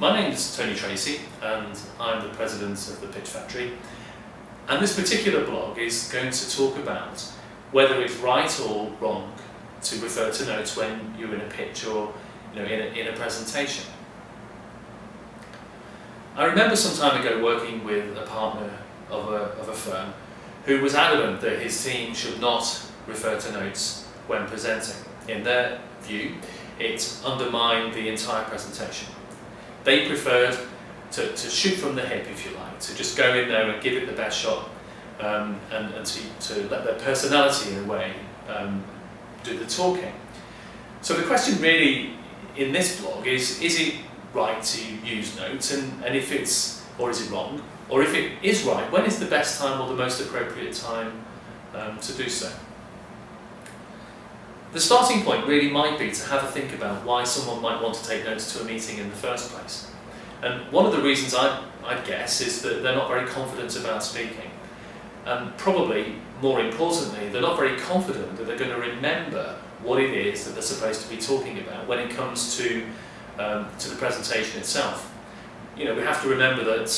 My name is Tony Tracy and I'm the president of the Pitch Factory, and this particular blog is going to talk about whether it's right or wrong to refer to notes when you're in a pitch or in a presentation. I remember some time ago working with a partner of a firm who was adamant that his team should not refer to notes when presenting. In their view, it undermined the entire presentation. They preferred to shoot from the hip, if you like, to just go in there and give it the best shot, and to let their personality, in a way, do the talking. So the question really in this blog is it right to use notes, and if it's, or is it wrong? Or if it is right, when is the best time or the most appropriate time to do so? The starting point really might be to have a think about why someone might want to take notes to a meeting in the first place. And one of the reasons I'd guess is that they're not very confident about speaking. And probably, more importantly, they're not very confident that they're going to remember what it is that they're supposed to be talking about when it comes to the presentation itself. We have to remember that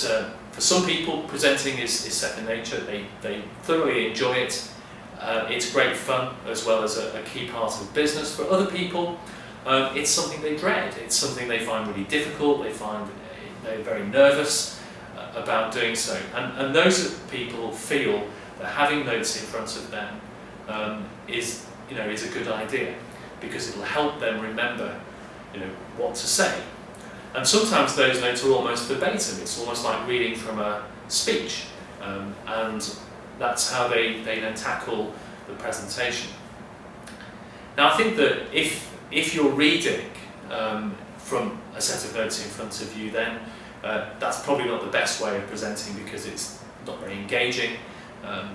for some people, presenting is second nature. They thoroughly enjoy it. It's great fun, as well as a key part of business. For other people, it's something they dread. It's something they find really difficult. They're very nervous about doing so. And those people feel that having notes in front of them is a good idea, because it'll help them remember what to say. And sometimes those notes are almost verbatim. It's almost like reading from a speech, and that's how they then tackle the presentation. Now, I think that if you're reading from a set of notes in front of you, then that's probably not the best way of presenting, because it's not very engaging.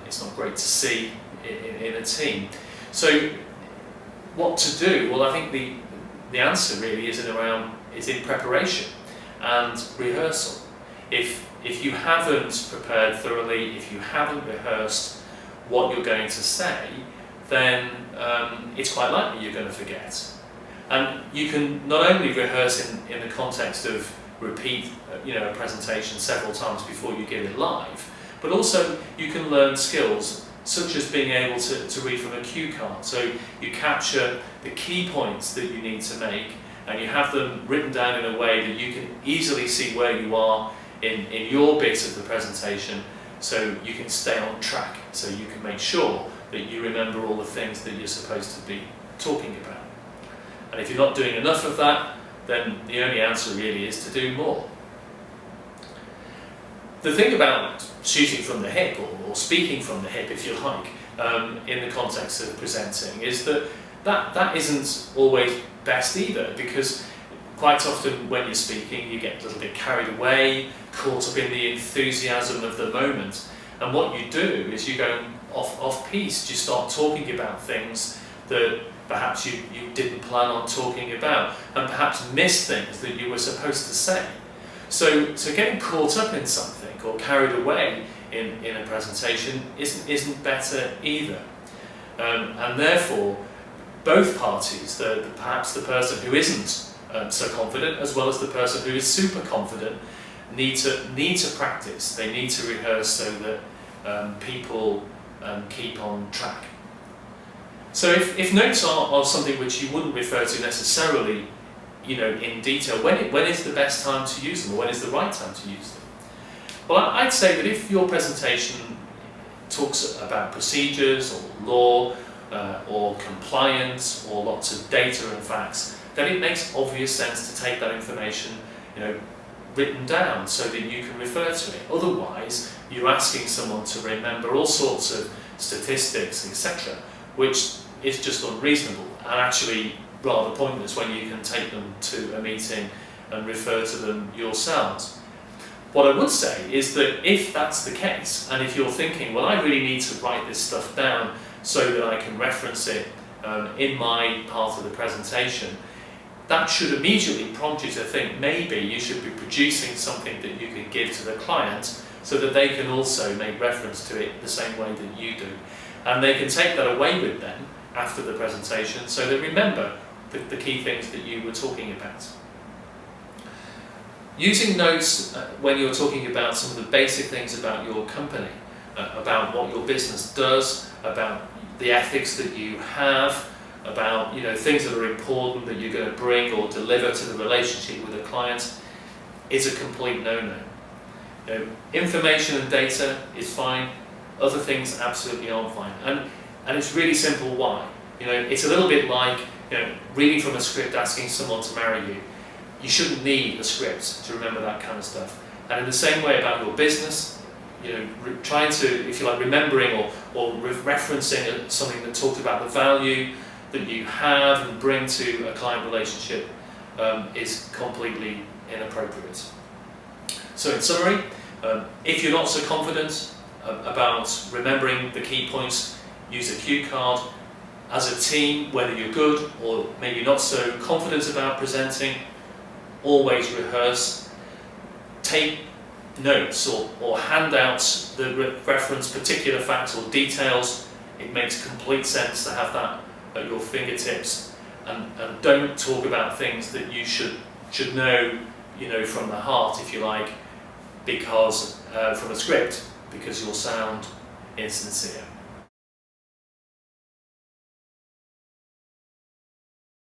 It's not great to see in a team. So, what to do? Well, I think the answer really is in preparation and rehearsal. If you haven't prepared thoroughly, if you haven't rehearsed what you're going to say, then it's quite likely you're going to forget. And you can not only rehearse in the context of repeat a presentation several times before you give it live, but also you can learn skills such as being able to read from a cue card. So you capture the key points that you need to make, and you have them written down in a way that you can easily see where you are in your bit of the presentation, so you can stay on track, so you can make sure that you remember all the things that you're supposed to be talking about. And if you're not doing enough of that, then the only answer really is to do more. The thing about shooting from the hip, or speaking from the hip, if you like, in the context of presenting, is that isn't always best either, because quite often when you're speaking you get a little bit carried away, caught up in the enthusiasm of the moment, and what you do is you go off-piste. You start talking about things that perhaps you didn't plan on talking about, and perhaps miss things that you were supposed to say. So getting caught up in something or carried away in a presentation isn't better either. And therefore, both parties, perhaps the person who isn't so confident, as well as the person who is super confident, need to practice. They need to rehearse so that people keep on track. So if notes are something which you wouldn't refer to necessarily, in detail, when is the best time to use them, or when is the right time to use them? Well, I'd say that if your presentation talks about procedures or law or compliance or lots of data and facts, then it makes obvious sense to take that information, written down so that you can refer to it. Otherwise, you're asking someone to remember all sorts of statistics, etc., which is just unreasonable and actually rather pointless when you can take them to a meeting and refer to them yourselves. What I would say is that if that's the case, and if you're thinking, well, I really need to write this stuff down so that I can reference it in my part of the presentation, that should immediately prompt you to think maybe you should be producing something that you can give to the client so that they can also make reference to it the same way that you do. And they can take that away with them after the presentation so they remember the key things that you were talking about. Using notes when you're talking about some of the basic things about your company, about what your business does, about the ethics that you have, about things that are important that you're going to bring or deliver to the relationship with a client, is a complete no-no. Information and data is fine, other things absolutely aren't fine. And it's really simple why. It's a little bit like reading from a script asking someone to marry you. You shouldn't need a script to remember that kind of stuff. And in the same way about your business, trying to, if you like, remembering or referencing something that talked about the value that you have and bring to a client relationship is completely inappropriate. So in summary, if you're not so confident about remembering the key points, use a cue card. As a team, whether you're good or maybe not so confident about presenting, always rehearse. Take notes or handouts that reference particular facts or details. It makes complete sense to have that at your fingertips, and don't talk about things that you should know from the heart, if you like, because from a script, because you'll sound insincere.